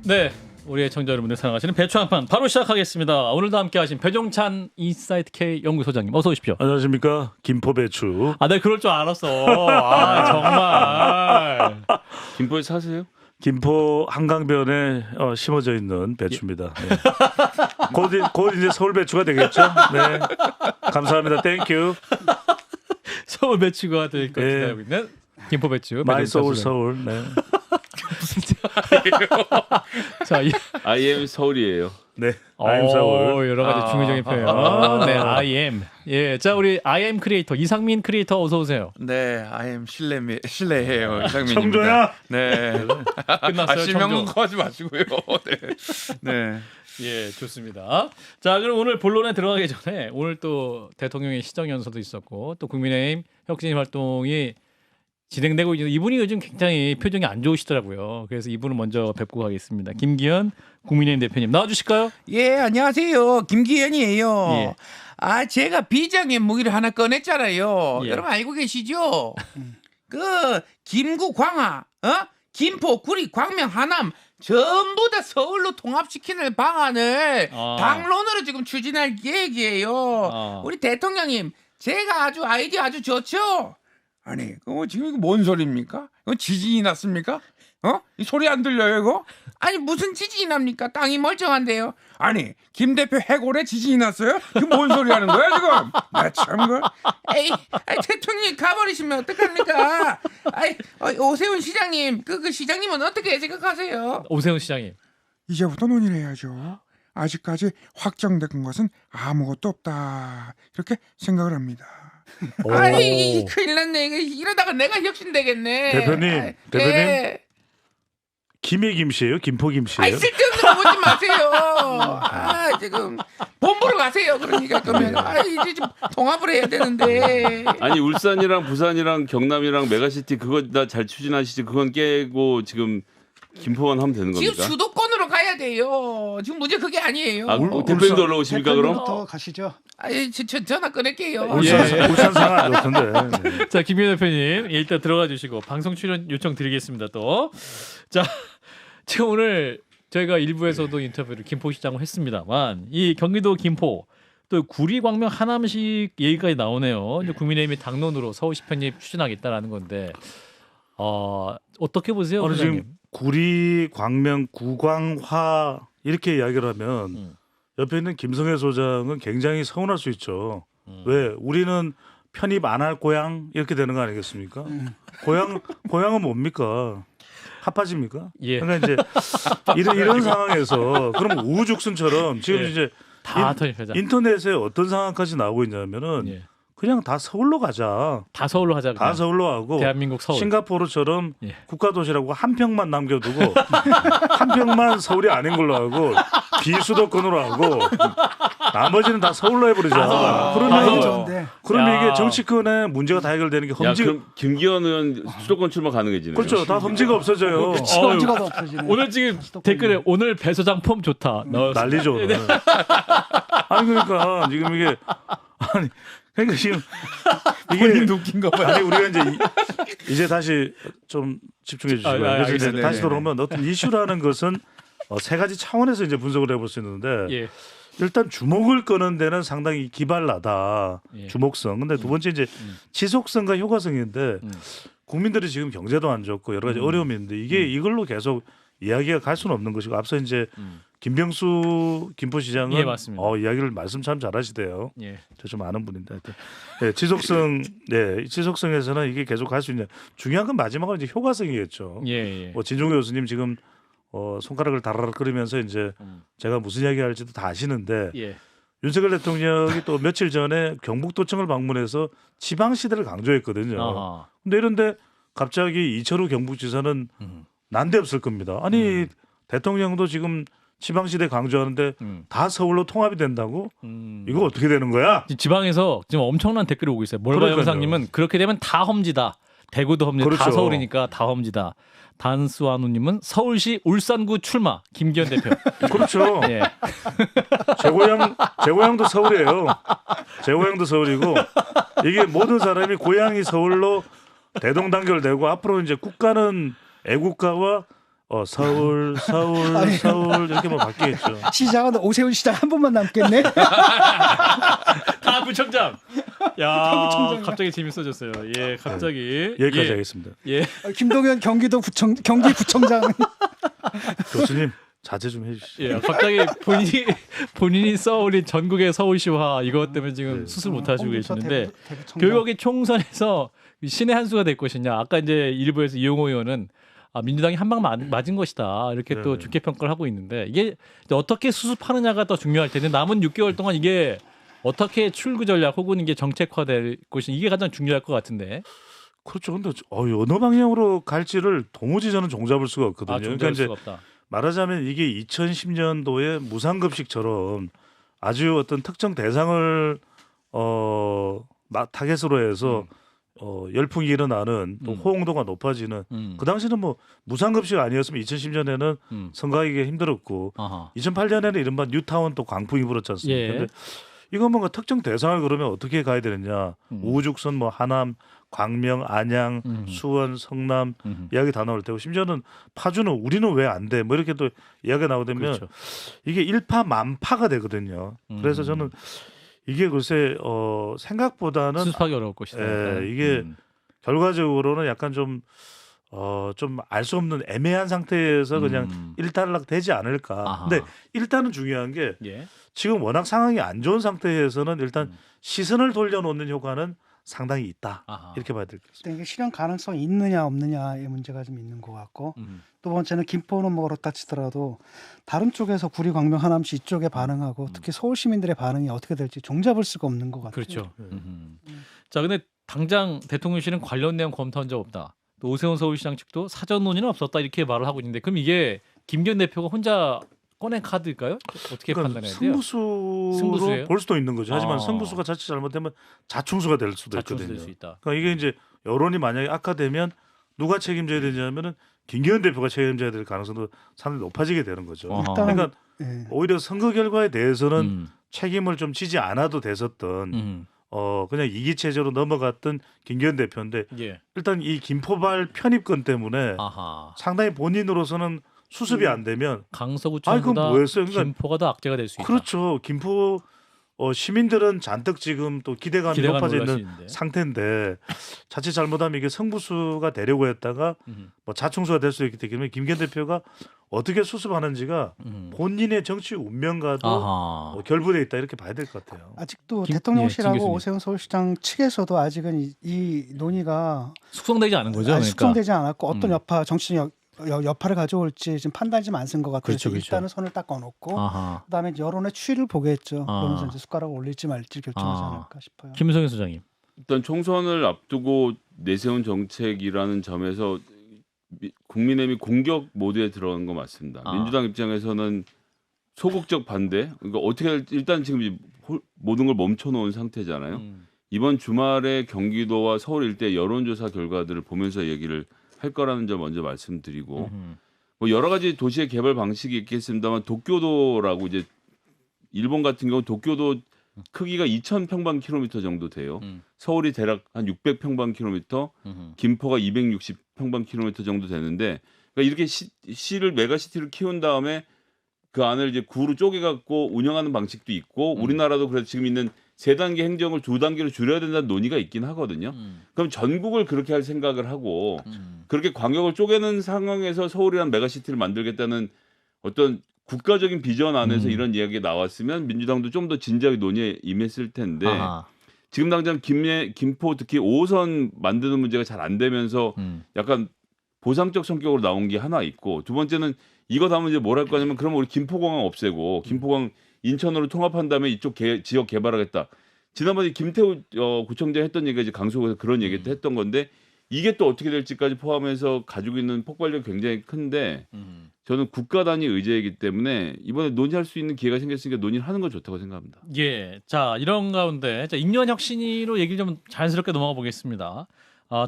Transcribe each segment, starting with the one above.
네, 우리 애청자 여러분들 사랑하시는 배추 한판 바로 시작하겠습니다. 오늘도 함께하신 배종찬 인사이트 K 연구소장님 어서 오십시오. 안녕하십니까, 김포배추. 아, 네, 그럴 줄 알았어. 아, 정말. 김포에 사세요? 김포 한강변에 심어져 있는 배추입니다. 네. 곧 이제 서울 배추가 되겠죠. 네, 감사합니다. 땡큐. 서울 배추가 될 것 네. 기다리고 있는 김포 배추. 마이 배종찬 서울 소장님. 서울. 네. 자, I am 서울이에요. 네. I'm 서울. 여러 가지 중의적인 표현. 네, I am. 예, 자, 우리 I am 크리에이터 이상민 크리에이터 어서 오세요. 네, 아이엠 실례해요 이상민입니다. 청조야. 네, 끝났어요. 실명은 청조. 하지 마시고요. 네, 예, 좋습니다. 자, 그럼 오늘 본론에 들어가기 전에 오늘 또 대통령의 시정연설도 있었고 또 국민의힘 혁신 활동이 진행되고 있는 이분이 요즘 굉장히 표정이 안 좋으시더라고요. 그래서 이분을 먼저 뵙고 가겠습니다. 김기현 국민의힘 대표님 나와주실까요? 예, 안녕하세요. 김기현이에요. 예. 아, 제가 비장의 무기를 하나 꺼냈잖아요. 예. 여러분 알고 계시죠? 그 김구 광화, 김포, 구리, 광명, 하남 전부 다 서울로 통합시키는 방안을 아. 당론으로 지금 추진할 계획이에요. 아. 우리 대통령님, 제가 아주 아이디어 아주 좋죠? 아니, 그거 지금 이거 뭔 소리입니까? 이거 지진이 났습니까? 이 소리 안 들려요, 이거? 아니, 무슨 지진이 납니까? 땅이 멀쩡한데요. 아니, 김 대표 해골에 지진이 났어요? 이거 뭔 소리 하는 거야, 지금? 나 참, 그. 에이, 대통령이 가버리시면 어떡합니까? 오세훈 시장님, 그 시장님은 어떻게 생각하세요? 오세훈 시장님. 이제부터 논의를 해야죠. 아직까지 확정된 것은 아무것도 없다. 이렇게 생각을 합니다. 아이, 큰일 났네. 이러다가 내가 혁신되겠네. 대표님, 대표님. 예. 김해 김씨예요? 김포 김씨예요? 쓸데없는 거 보지 마세요. 지금 본부로 가세요. 그러니까 그러면 이제 좀 통합을 해야 되는데. 아니 울산이랑 부산이랑 경남이랑 메가시티 그거 다 잘 추진하시지 그건 깨고 지금 김포만 하면 되는 지금 겁니까? 수도권으로 가야 돼요. 지금 문제 그게 아니에요. 아, 대표님도 올라오십니까 그럼? 대표님부터 가시죠. 전화 끊을게요. 울산 상황 좋던데. 네. 자, 김기현 대표님 일단 들어가 주시고 방송 출연 요청 드리겠습니다. 또 자, 지금 오늘 저희가 일부에서도 인터뷰를 김포시장을 했습니다만 이 경기도 김포 또 구리, 광명, 하남시 얘기까지 나오네요. 이제 국민의힘이 당론으로 서울시 편입 추진하겠다라는 건데 어떻게 보세요, 아니, 부장님? 지금 구리, 광명, 구광화 이렇게 이야기를 하면 옆에 있는 김성애 소장은 굉장히 서운할 수 있죠. 왜 우리는 편입 안 할 고향 이렇게 되는 거 아니겠습니까? 고향은 뭡니까? 핫파지입니까? 예. 그러니까 이제 이런 상황에서 그럼 우후죽순처럼 지금 예. 이제 다 편입하자. 인터넷에 어떤 상황까지 나오고 있냐면은 예. 그냥 다 서울로 가자. 다 서울로 하자. 다 그냥. 서울로 하고 대한민국 서울. 싱가포르처럼 예. 국가도시라고 한 평만 남겨두고 한 평만 서울이 아닌 걸로 하고 비수도권으로 하고 나머지는 다 서울로 해버리자. 그러면 좋은데. 그러면 야. 이게 정치권의 문제가 다 해결되는 게 야 험지. 그럼 김기현 의원 수도권 출마 가능해지네요. 그렇죠. 다 험지가 없어져요. 시험지가 없어지네. 오늘 지금 댓글에 오늘 배 소장 폼 좋다. 난리죠. 오늘. 아니 그러니까 지금 이게 아니 그러니까 지금 이게 웃긴 거 봐요. 아니 우리가 이제 다시 좀 집중해 주시고요. 그래서 이제 알겠습니다. 다시 네. 돌아오면 어떤 이슈라는 것은 세 가지 차원에서 이제 분석을 해볼 수 있는데 예. 일단 주목을 끄는 데는 상당히 기발나다. 예. 주목성. 근데 두 번째 이제 지속성과 효과성인데 국민들이 지금 경제도 안 좋고 여러 가지 어려움이 있는데 이게 이걸로 계속 이야기가 갈 수는 없는 것이고 앞서 이제 김병수 김포시장은 예, 맞습니다. 이야기를 말씀 참 잘하시대요. 예. 저 좀 아는 분인데 하여튼 네, 지속성, 네, 지속성에서는 이게 계속 갈 수 있냐. 중요한 건 마지막으로 이제 효과성이겠죠. 예. 예. 뭐 진종호 교수님 지금 손가락을 다라락 끓이면서 이제 제가 무슨 이야기 할지도 다 아시는데 예. 윤석열 대통령이 또 며칠 전에 경북도청을 방문해서 지방 시대를 강조했거든요. 아하. 근데 이런데 갑자기 이철우 경북지사는 난데없을 겁니다. 아니 대통령도 지금 지방시대 강조하는데 다 서울로 통합이 된다고? 이거 어떻게 되는 거야? 지방에서 지금 엄청난 댓글이 오고 있어요. 몰바 그러니까요. 영상님은 그렇게 되면 다 험지다. 대구도 험지, 다 그렇죠. 서울이니까 다 험지다. 단수아누님은 서울시 울산구 출마 김기현 대표. 그렇죠. 예. 제 고향도 서울이에요. 제 고향도 서울이고 이게 모든 사람이 고향이 서울로 대동단결되고 앞으로 이제 국가는 애국가와 서울 이렇게만 바뀌겠죠. 시장은 오세훈 시장 한 번만 남겠네. 다 부총장. 야, 부총장이야. 갑자기 재밌어졌어요. 예, 갑자기. 여기까지 예, 하겠습니다. 예. 김동연 경기구청장. 교수님 자제 좀 해주시죠. 예, 갑자기 본인이 써올린 전국의 서울시화 이것 때문에 지금 수술 못 하시고 계시는데 교육의 총선에서 신의 한 수가 될 것이냐. 아까 이제 일부에서 이용호 의원은 민주당이 한 방 맞은 것이다 이렇게 또 네. 좋게 평가를 하고 있는데 이게 이제 어떻게 수습하느냐가 더 중요할 텐데 남은 6개월 동안 이게 어떻게 출구 전략 혹은 이게 정책화될 것이 이게 가장 중요할 것 같은데. 그렇죠. 근데 어느 방향으로 갈지를 도무지 저는 종잡을 수가 없거든요. 그러니까 종잡을 이제 수가 없다. 말하자면 이게 2010년도에 무상급식처럼 아주 어떤 특정 대상을 타겟으로 해서 열풍이 일어나는 또 호응도가 높아지는 그 당시는 뭐 무상급식 아니었으면 2010년에는 선거하기가 힘들었고 아하. 2008년에는 이른바 뉴타운 또 광풍이 불었지 않습니까? 예. 근데 이건 뭔가 특정 대상을 그러면 어떻게 가야 되느냐? 우후죽순 뭐 하남, 광명, 안양, 수원, 성남 이야기 다 나올 테고 심지어는 파주는 우리는 왜 안 돼? 뭐 이렇게 또 이야기가 나오면 그렇죠. 이게 일파만파가 되거든요. 그래서 저는 이게 글쎄 생각보다는 수습하기 어려울 것이다. 이게 결과적으로는 약간 좀 알 수 없는 애매한 상태에서 그냥 일단락 되지 않을까. 아하. 근데 일단은 중요한 게 예. 지금 워낙 상황이 안 좋은 상태에서는 일단 시선을 돌려놓는 효과는 상당히 있다. 아하. 이렇게 봐야 될 것 같습니다. 이게 실현 가능성이 있느냐 없느냐의 문제가 좀 있는 것 같고 두 번째는 김포는 뭐 그렇다 치더라도 다른 쪽에서 구리, 광명, 하남시 이쪽에 반응하고 특히 서울 시민들의 반응이 어떻게 될지 종잡을 수가 없는 것 같아요. 그렇죠. 자, 근데 당장 대통령실은 관련 내용 검토한 적 없다. 또 오세훈 서울시장 측도 사전 논의는 없었다 이렇게 말을 하고 있는데 그럼 이게 김기현 대표가 혼자 꺼낸 카드일까요? 어떻게 그러니까 판단해야 돼요? 승부수로 승부수예요? 볼 수도 있는 거죠. 하지만 아. 승부수가 자칫 잘못되면 자충수가 될 수도 자충수 있거든요. 될수 있다. 그러니까 이게 이제 여론이 만약에 악화되면 누가 책임져야 되냐면은 김기현 대표가 책임져야 될 가능성도 상당히 높아지게 되는 거죠. 어허. 일단은 그러니까 예. 오히려 선거 결과에 대해서는 책임을 좀 지지 않아도 됐었던 그냥 이기 체제로 넘어갔던 김기현 대표인데 예. 일단 이 김포발 편입건 때문에 아하. 상당히 본인으로서는 수습이 안 되면 아이, 강서구청보다 그건 뭐였어요? 그러니까 김포가 더 악재가 될 수 있다. 그렇죠. 김포 시민들은 잔뜩 지금 또 기대감이 기대감 높아져 놀랄 수 있는 있는데. 상태인데 자칫 잘못하면 이게 승부수가 되려고 했다가 뭐 자충수가 될 수 있기 때문에 김기현 대표가 어떻게 수습하는지가 본인의 정치 운명과도 아하. 결부돼 있다 이렇게 봐야 될 것 같아요. 아직도 김 대통령실하고 교수님. 오세훈 서울시장 측에서도 아직은 이 논의가 숙성되지 않은 거죠. 아직 그러니까. 숙성되지 않았고 어떤 정치적 여파를 가져올지 지금 판단이 좀 안 쓴 것 같아서 그렇죠, 그렇죠. 일단은 손을 딱 꺼놓고 아하. 그다음에 여론의 추이를 보겠죠. 아. 그러면서 이제 숟가락을 올릴지 말지 결정하지 아. 않을까 싶어요. 김성현 소장님. 일단 총선을 앞두고 내세운 정책이라는 점에서 국민의힘이 공격 모드에 들어간 거 맞습니다. 아. 민주당 입장에서는 소극적 반대. 그러니까 어떻게 일단 지금 모든 걸 멈춰놓은 상태잖아요. 이번 주말에 경기도와 서울 일대 여론조사 결과들을 보면서 얘기를 할 거라는 점 먼저 말씀드리고 뭐 여러 가지 도시의 개발 방식이 있겠습니다만 도쿄도라고 이제 일본 같은 경우 도쿄도 크기가 2,000평방킬로미터 정도 돼요. 서울이 대략 한 600평방킬로미터, 김포가 260평방킬로미터 정도 되는데 그러니까 이렇게 시를 메가시티를 키운 다음에 그 안을 이제 구로 쪼개갖고 운영하는 방식도 있고 우리나라도 그래서 지금 있는 3단계 행정을 2단계로 줄여야 된다는 논의가 있긴 하거든요. 그럼 전국을 그렇게 할 생각을 하고 그렇게 광역을 쪼개는 상황에서 서울이란 메가시티를 만들겠다는 어떤 국가적인 비전 안에서 이런 이야기가 나왔으면 민주당도 좀 더 진지하게 논의에 임했을 텐데 아하. 지금 당장 김포 특히 5호선 만드는 문제가 잘 안 되면서 약간 보상적 성격으로 나온 게 하나 있고 두 번째는 이거 다음에 이제 뭘 할 거냐면 그러면 우리 김포공항 없애고 김포공항 인천으로 통합한 다음에 이쪽 지역 개발하겠다. 지난번에 김태우 구청장 했던 얘기가 이제 강서구에서 그런 얘기도 했던 건데 이게 또 어떻게 될지까지 포함해서 가지고 있는 폭발력이 굉장히 큰데 저는 국가 단위 의제이기 때문에 이번에 논의할 수 있는 기회가 생겼으니까 논의를 하는 건 좋다고 생각합니다. 예. 자, 이런 가운데 자, 인연혁신위로 얘기를 좀 자연스럽게 넘어가 보겠습니다.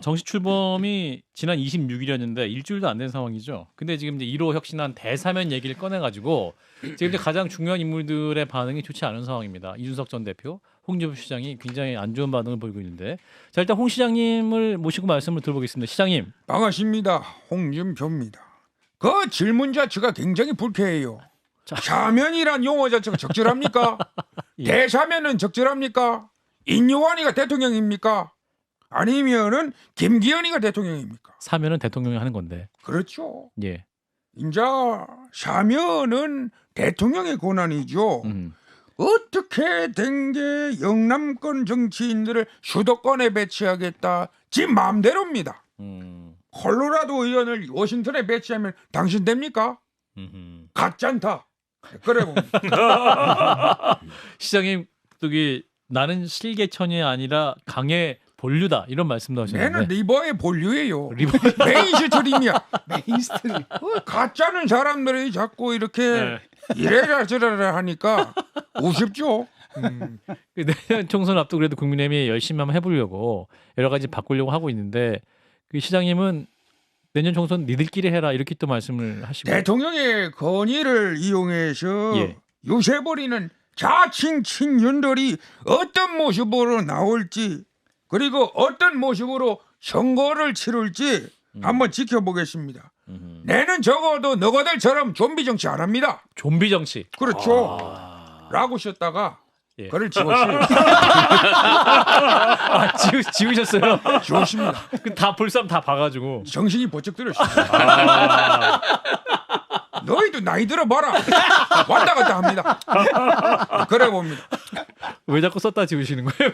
정식 출범이 지난 26일이었는데 일주일도 안 된 상황이죠. 근데 지금 이제 1호 혁신안 대사면 얘기를 꺼내가지고 지금 이제 가장 중요한 인물들의 반응이 좋지 않은 상황입니다. 이준석 전 대표, 홍준표 시장이 굉장히 안 좋은 반응을 보이고 있는데 자 일단 홍 시장님을 모시고 말씀을 들어보겠습니다. 시장님. 반갑습니다. 홍준표입니다. 그 질문 자체가 굉장히 불쾌해요. 사면이란 용어 자체가 적절합니까? 예. 대사면은 적절합니까? 인요한이가 대통령입니까? 아니면은 김기현이가 대통령입니까? 사면은 대통령이 하는 건데. 그렇죠. 예. 이제 사면은 대통령의 권한이죠. 어떻게 된 게 영남권 정치인들을 수도권에 배치하겠다. 지 마음대로입니다. 콜로라도 의원을 워싱턴에 배치하면 당신 됩니까? 가짠다. 그래 봅니다. 시장님 저기 나는 실개천이 아니라 강의 본류다 이런 말씀도 하셨는데. 내는 리버의 본류예요. 리버. 메인스트림이야. 메인스트림. 가짜는 사람들이 자꾸 이렇게 네. 이래라 저래라 하니까 우습죠. 내년 총선 앞두고 그래도 국민의힘이 열심히 한번 해보려고 여러 가지 바꾸려고 하고 있는데 그 시장님은 내년 총선 니들끼리 해라 이렇게 또 말씀을 하시고. 대통령의 건의를 이용해서 예. 유세버리는 자칭 친윤들이 어떤 모습으로 나올지 그리고 어떤 모습으로 선거를 치룰지 한번 지켜보겠습니다. 내는 적어도 너희들처럼 좀비 정치 안 합니다. 좀비 정치. 그렇죠. 라고 쉬었다가 예. 그를 지웠어요. 아, 지우셨어요? 지웠습니다. 다 볼쌈 다 봐가지고. 정신이 번쩍 들었어요. 너희도 나이 들어봐라. 왔다 갔다 합니다. 그래 봅니다. 왜 자꾸 썼다 지우시는 거예요?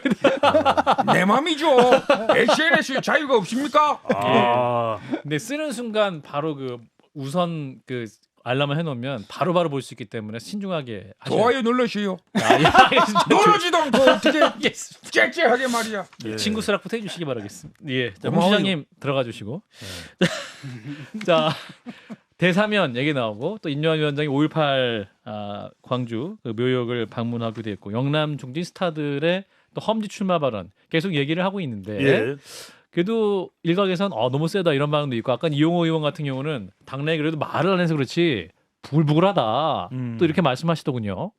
내 맘이죠. SNS에 자유가 없습니까? 근데 쓰는 순간 바로 그 우선 그 알람을 해놓으면 바로바로 볼 수 있기 때문에 신중하게 하셔야 좋아요 눌러주세요. 알겠습니다. 누르지도 않고 어떻게 알겠습니다. 째째하게 말이야. 친구 수락부터 해주시기 바라겠습니다. 예, 자, 홍 고마워요. 시장님 들어가 주시고. 자, 대사면 얘기 나오고 또 인요한 위원장이 5.18 광주 그 묘역을 방문하기도 했고 영남 중진 스타들의 또 험지 출마 발언 계속 얘기를 하고 있는데 예. 그래도 일각에선 너무 세다 이런 반응도 있고 아까 이용호 의원 같은 경우는 당내에 그래도 말을 안 해서 그렇지 부글부글하다 또 이렇게 말씀하시더군요.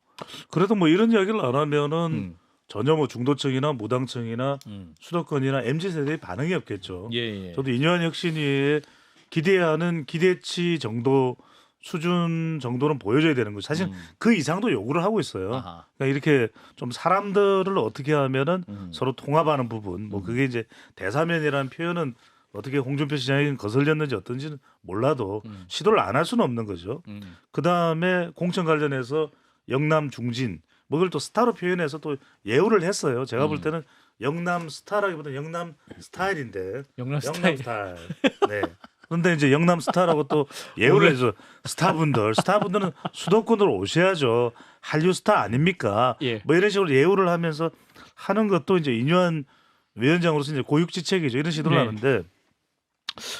그래도 뭐 이런 이야기를 안 하면은 전혀 뭐 중도층이나 무당층이나 수도권이나 MZ 세대의 반응이 없겠죠. 예. 저도 인요한 혁신위에 기대하는 기대치 정도 수준 정도는 보여줘야 되는 거죠. 사실 그 이상도 요구를 하고 있어요. 아하. 그러니까 이렇게 좀 사람들을 어떻게 하면은 서로 통합하는 부분, 뭐 그게 이제 대사면이라는 표현은 어떻게 홍준표 시장에게 거슬렸는지 어떤지는 몰라도 시도를 안 할 수는 없는 거죠. 그 다음에 공천 관련해서 영남 중진, 뭐 그걸 또 스타로 표현해서 또 예우를 했어요. 제가 볼 때는 영남 스타라기보다 영남 스타일인데 영남 스타일. 네. 그런데 이제 영남 스타라고 또 예우를 해서 스타분들은 수도권으로 오셔야죠. 한류 스타 아닙니까? 예. 뭐 이런 식으로 예우를 하면서 하는 것도 이제 인요한 위원장으로서 이제 고육지책이죠. 이런 시도를 네. 하는데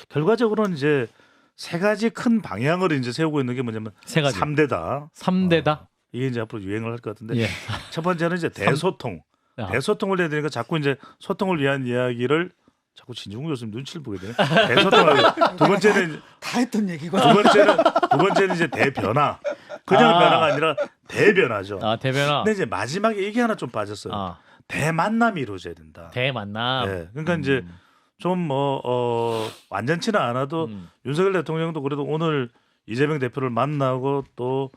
결과적으로는 이제 세 가지 큰 방향을 이제 세우고 있는 게 뭐냐면 세 가지. 3대다. 3대다. 이게 이제 앞으로 유행을 할 것 같은데 예. 첫 번째는 이제 대소통. 아. 대소통을 해야 되니까 자꾸 이제 소통을 위한 이야기를 자꾸 진중국 교수님 눈치를 보게 되네. 대소통을 두 번째는 다 했던 얘기고. 두 번째는 이제 대변화. 그냥 변화가 아니라 대변화죠. 대변화. 근데 이제 마지막에 이게 하나 좀 빠졌어요. 대만남이 이루어져야 된다. 대만남. 네. 그러니까 이제 좀 뭐 완전치는 않아도 윤석열 대통령도 그래도 오늘 이재명 대표를 만나고 또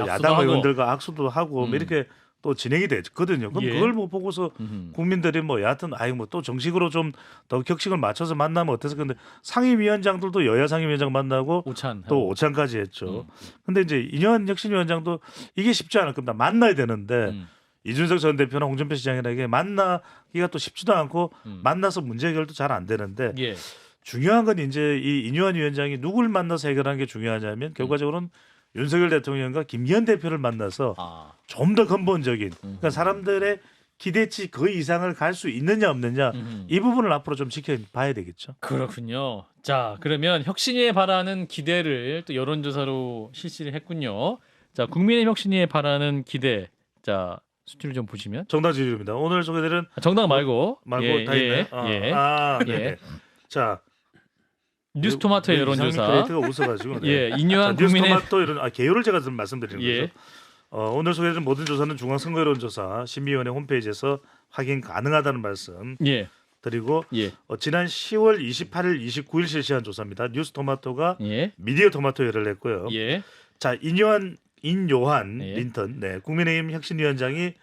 야당 하고. 의원들과 악수도 하고 뭐 이렇게 또 진행이 됐거든요. 그럼 예. 그걸 못 보고서 국민들이 뭐 여하튼 뭐 또 정식으로 좀 더 격식을 맞춰서 만나면 어때서 근데 상임위원장들도 여야 상임위원장 만나고 오찬. 또 오찬까지 했죠. 근데 이제 인요한 혁신위원장도 이게 쉽지 않을 겁니다. 만나야 되는데 이준석 전 대표나 홍준표 시장에게 만나기가 또 쉽지도 않고 만나서 문제 해결도 잘 안 되는데 예. 중요한 건 이제 이 인요한 위원장이 누굴 만나서 해결하는 게 중요하냐면 결과적으로는 윤석열 대통령과 김기현 대표를 만나서 좀 더 근본적인 그러니까 사람들의 기대치 그 이상을 갈 수 있느냐 없느냐 이 부분을 앞으로 좀 지켜봐야 되겠죠. 그렇군요. 자, 그러면 혁신위에 바라는 기대를 또 여론조사로 실시를 했군요. 자, 국민의 혁신위에 바라는 기대. 자, 수치를 좀 보시면 정당 지지율입니다. 오늘 소개드린 정당 말고 다 예, 있네. 예. 자, 뉴스토마토 여론조사. 크리에이터가 웃어가지고. 예, 인요한 국민의 뉴스토마토 이런 개요를 제가 좀 말씀드리는 예. 거죠. 오늘 소개해드린 모든 조사는 중앙선거여론조사 심의위원회 홈페이지에서 확인 가능하다는 말씀. 예. 드리고 예. 지난 10월 28일, 29일 실시한 조사입니다. 뉴스토마토가 예. 미디어 토마토를 냈고요. 예. 자, 인요한 예. 린턴 국민의힘 혁신위원장이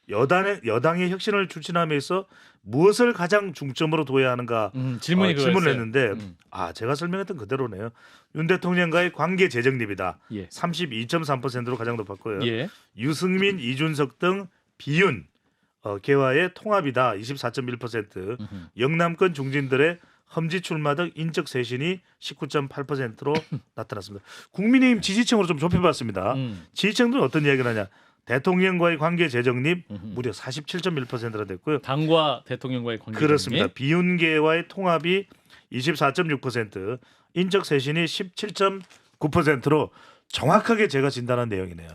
여당의 혁신을 추진함에 있어 무엇을 가장 중점으로 둬야 하는가 질문을 했는데 제가 설명했던 그대로네요. 윤 대통령과의 관계 재정립이다. 예. 32.3%로 가장 높았고요. 예. 유승민, 이준석 등 비윤 개와의 통합이다. 24.1%. 영남권 중진들의 험지 출마 등 인적 쇄신이 19.8%로 나타났습니다. 국민의힘 지지층으로 좀 좁혀봤습니다. 지지층들은 어떤 이야기를 하냐? 대통령과의 관계 재정립 무려 47.1%가 됐고요. 당과 대통령과의 관계 그렇습니다. 비윤계와의 통합이 24.6%, 인적 쇄신이 17.9%로 정확하게 제가 진단한 내용이네요.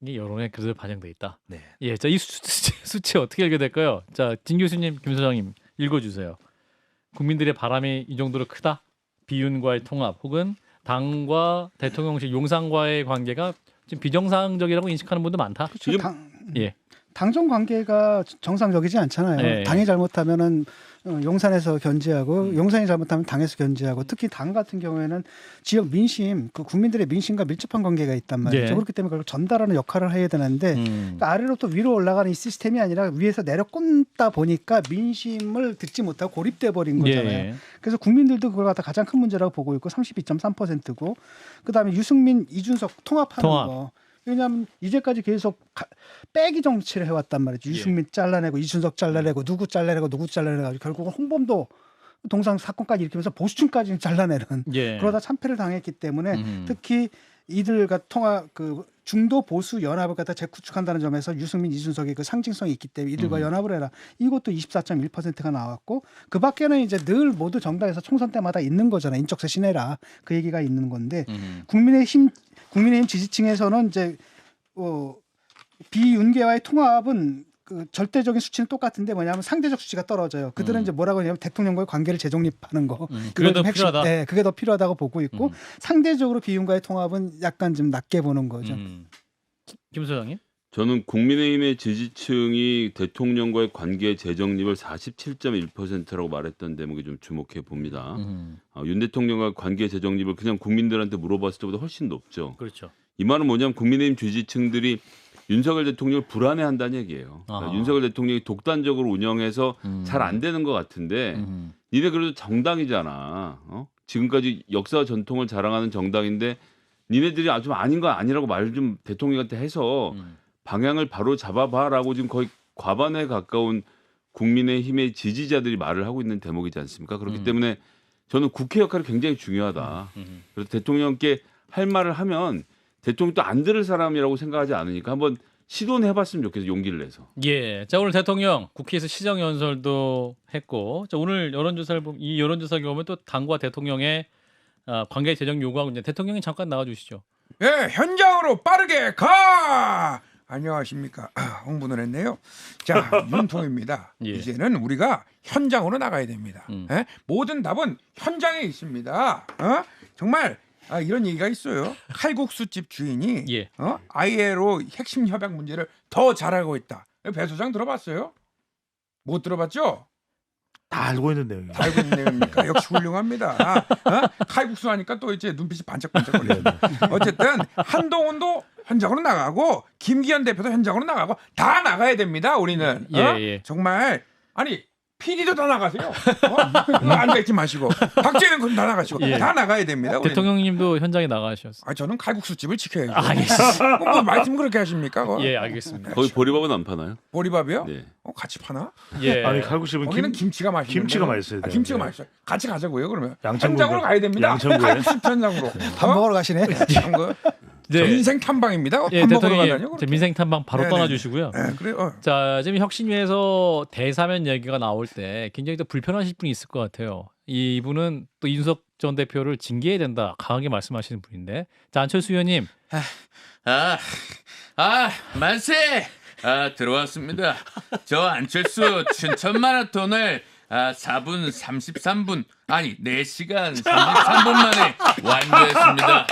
이게 여론에 그대로 반영돼 있다. 네. 예, 자, 이 수치 어떻게 읽게 될까요? 자, 진 교수님, 김 소장님 읽어주세요. 국민들의 바람이 이 정도로 크다. 비윤과의 통합 혹은 당과 대통령실 용상과의 관계가 지금 비정상적이라고 인식하는 분도 많다. 그렇죠. 예. 당정 관계가 정상적이지 않잖아요. 네. 당이 잘못하면은 용산에서 견제하고 용산이 잘못하면 당에서 견제하고 특히 당 같은 경우에는 지역 민심, 그 국민들의 민심과 밀접한 관계가 있단 말이죠. 네. 그렇기 때문에 그걸 전달하는 역할을 해야 되는데 그러니까 아래로부터 위로 올라가는 이 시스템이 아니라 위에서 내려 꽂다 보니까 민심을 듣지 못하고 고립돼 버린 거잖아요. 예. 그래서 국민들도 그걸 갖다 가장 큰 문제라고 보고 있고 32.3%고 그다음에 유승민, 이준석 통합하는 거. 왜냐하면 이제까지 계속 빼기 정치를 해왔단 말이죠. 유승민 잘라내고 이준석 잘라내고 누구 잘라내고 결국은 홍범도 동상 사건까지 일으키면서 보수층까지 잘라내는 예. 그러다 참패를 당했기 때문에 특히 이들과 통합 그 중도 보수 연합을 갖다 재구축한다는 점에서 유승민, 이준석의 그 상징성이 있기 때문에 이들과 연합을 해라. 이것도 24.1%가 나왔고 그 밖에는 이제 늘 모두 정당에서 총선 때마다 있는 거잖아요. 인적 쇄신해라. 그 얘기가 있는 건데 국민의힘 지지층에서는 이제 비윤계와의 통합은 그 절대적인 수치는 똑같은데 뭐냐면 상대적 수치가 떨어져요. 그들은 이제 뭐라고 하냐면 대통령과의 관계를 재정립하는 거. 그게 더 필요하다. 네, 그게 더 필요하다고 보고 있고 상대적으로 비윤과의 통합은 약간 좀 낮게 보는 거죠. 김 소장님? 저는 국민의힘의 지지층이 대통령과의 관계 재정립을 47.1%라고 말했던 대목에 좀 주목해 봅니다. 윤 대통령과 관계 재정립을 그냥 국민들한테 물어봤을 때보다 훨씬 높죠. 그렇죠. 이 말은 뭐냐면 국민의힘 지지층들이 윤석열 대통령을 불안해한다는 얘기예요. 그러니까 윤석열 대통령이 독단적으로 운영해서 잘 안 되는 것 같은데 니네 그래도 정당이잖아. 지금까지 역사와 전통을 자랑하는 정당인데 니네들이 좀 아닌 거 아니라고 말 좀 대통령한테 해서 방향을 바로 잡아봐라고 지금 거의 과반에 가까운 국민의힘의 지지자들이 말을 하고 있는 대목이지 않습니까? 그렇기 때문에 저는 국회 역할이 굉장히 중요하다. 그래서 대통령께 할 말을 하면 대통령도 안 들을 사람이라고 생각하지 않으니까 한번 시도는 해봤으면 좋겠어요. 용기를 내서. 예. 자, 오늘 대통령 국회에서 시정 연설도 했고, 자, 오늘 이 여론조사 결과는 또 당과 대통령의 관계 재정 요구하고 있는데 대통령이 잠깐 나와주시죠. 예, 현장으로 빠르게 가. 안녕하십니까. 홍보를 했네요. 자, 윤통입니다. 예. 이제는 우리가 현장으로 나가야 됩니다. 예? 모든 답은 현장에 있습니다. 정말 이런 얘기가 있어요. 칼국수집 주인이 예. ILO 핵심 협약 문제를 더 잘 알고 있다. 배 소장 들어봤어요? 못 들어봤죠? 다 알고 있는 내용이에요. 다 알고 있는 내용입니까? 역시 훌륭합니다. 칼국수 하니까 또 이제 눈빛이 반짝반짝거리네. 어쨌든 한동훈도 현장으로 나가고 김기현 대표도 현장으로 나가고 다 나가야 됩니다. 우리는 예. 정말 아니 PD도 다 나가세요. 앉아있지 마시고 박재현 군도 다 나가시고 예. 다 나가야 됩니다. 우리는. 대통령님도 현장에 나가셨어요. 저는 칼국수집을 지켜야죠. 알겠습니다. 뭐 말씀 그렇게 하십니까? 그거? 예, 알겠습니다. 거기 보리밥은 안 파나요? 보리밥이요? 네. 같이 파나? 예. 아니 칼국수집은 거기는 김치가 맛있는데. 김치가 맛있어요. 김치가 맛있어요. 같이 가자고요. 그러면 양천구에 현장으로 가야 됩니다. 양천구에. 칼국수집 현장으로. 밥 먹으러 가시네. 참 네. 인생 탐방입니다. 예, 밥 먹으러 대통령님 가다니요. 민생 탐방 바로 네네. 떠나주시고요. 네, 그래요. 자, 지금 혁신위에서 대사면 얘기가 나올 때 굉장히 또 불편하실 분이 있을 것 같아요. 이분은 또 이준석 전 대표를 징계해야 된다 강하게 말씀하시는 분인데, 자, 안철수 의원님. 만세! 들어왔습니다. 저 안철수 춘천 마라톤을 4분 33분 아니 4시간 33분 만에 완주했습니다.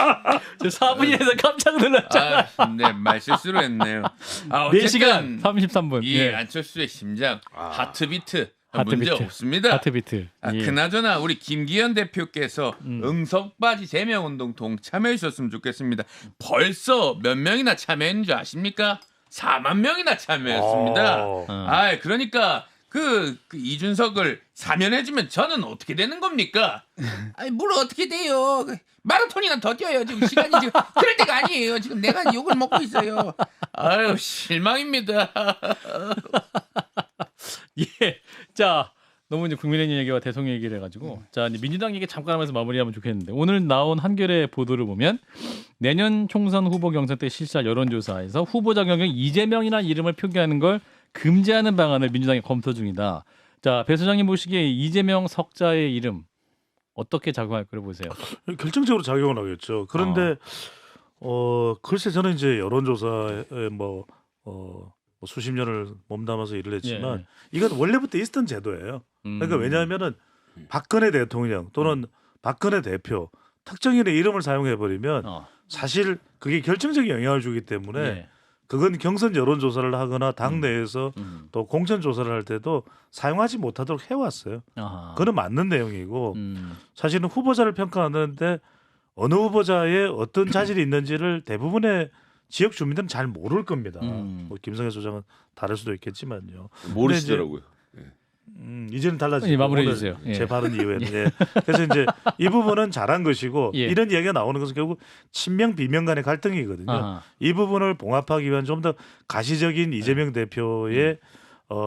저 4분이라서 깜짝 놀랐잖아. 네, 말실수로 했네요. 4시간 33분. 이 안철수의 심장 하트비트 문제 하트비트. 없습니다. 하트비트. 예. 그나저나 우리 김기현 대표께서 응석바지 제명운동 동참해 주셨으면 좋겠습니다. 벌써 몇 명이나 참여했는 줄 아십니까? 4만 명이나 참여했습니다. 그러니까 그 이준석을 사면해주면 저는 어떻게 되는 겁니까? 아니 뭘 어떻게 돼요? 마라톤이나 더 뛰어요. 지금 시간이 지금 그럴 때가 아니에요. 지금 내가 욕을 먹고 있어요. 아유 실망입니다. 예. 자, 너무 이제 국민의힘 얘기와 대통령 얘기를 해가지고 자 이제 민주당 얘기 잠깐 하면서 마무리하면 좋겠는데 오늘 나온 한겨레 보도를 보면 내년 총선 후보 경선 때 실시할 여론조사에서 후보자 경쟁 이재명이라는 이름을 표기하는 걸 금지하는 방안을 민주당이 검토 중이다. 자, 배 소장님 보시기에 이재명 석자의 이름 어떻게 작용할 거를 보세요? 결정적으로 작용을 하겠죠. 그런데 글쎄 저는 이제 여론조사에 뭐 수십 년을 몸담아서 일을 했지만 예. 이건 원래부터 있었던 제도예요. 그러니까 왜냐하면은 박근혜 대통령 또는 박근혜 대표 특정인의 이름을 사용해 버리면 사실 그게 결정적인 영향을 주기 때문에 예. 그건 경선 여론조사를 하거나 당 내에서 또 공천 조사를 할 때도 사용하지 못하도록 해왔어요. 아하. 그건 맞는 내용이고 사실은 후보자를 평가하는데 어느 후보자의 어떤 자질이 있는지를 대부분의 지역 주민들은 잘 모를 겁니다. 뭐 김성애 소장은 다를 수도 있겠지만요. 모르시더라고요. 이제는 달라지고 예, 마무리해 오늘 주세요. 예. 제 발언 이후에는 예. 그래서 이제 이 부분은 잘한 것이고 예. 이런 이야기가 나오는 것은 결국 친명 비명 간의 갈등이거든요. 아하. 이 부분을 봉합하기 위한 좀 더 가시적인 이재명 대표의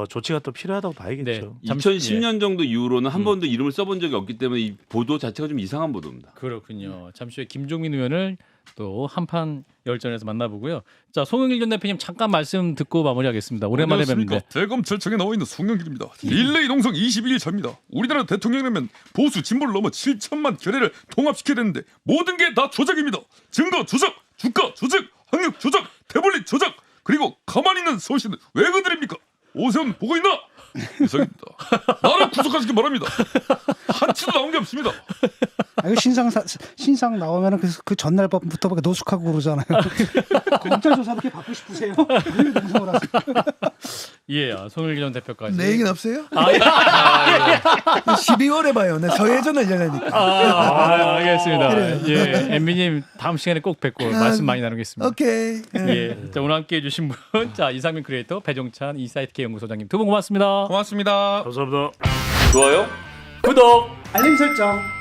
조치가 또 필요하다고 봐야겠죠. 네. 2010년 정도 이후로는 한 번도 이름을 써본 적이 없기 때문에 이 보도 자체가 좀 이상한 보도입니다. 그렇군요. 잠시 후에 김종민 의원을 또 한판 열전에서 만나보고요. 자, 송영길 전 대표님 잠깐 말씀 듣고 마무리하겠습니다. 오랜만에 뵙는데. 대검찰청에 나와 있는 송영길입니다. 릴레이 동성 21일 차입니다. 우리나라 대통령이라면 보수 진보를 넘어 7천만 결의를 통합시켜야 되는데 모든 게 다 조작입니다. 증거 조작, 주가 조작, 학력 조작, 태블릿 조작, 그리고 가만히 있는 서울시는 왜 그들입니까? 오세훈 보고 있나? 이상입니다. 나를 구속하시기 바랍니다. 한치도 나온 게 없습니다. 이거 신상 나오면은 그 전날 밤부터 막 노숙하고 그러잖아요. 검찰 조사 그렇게 받고 싶으세요? 늘 농성을 하세요. 예, 송영길 전 대표까지. 내 얘기는 없어요? 아, 예. 12월에 봐요. 내 서해전을 열려니까. 알겠습니다. 그래요. 예, 엠비님 다음 시간에 꼭 뵙고 말씀 많이 나누겠습니다. 오케이. 예, 자 오늘 함께해 주신 분, 자 이상민 크리에이터, 배종찬 이사이트K 연구소장님 두 분 고맙습니다. 고맙습니다. 감사합니다. 좋아요? 구독. 알림 설정.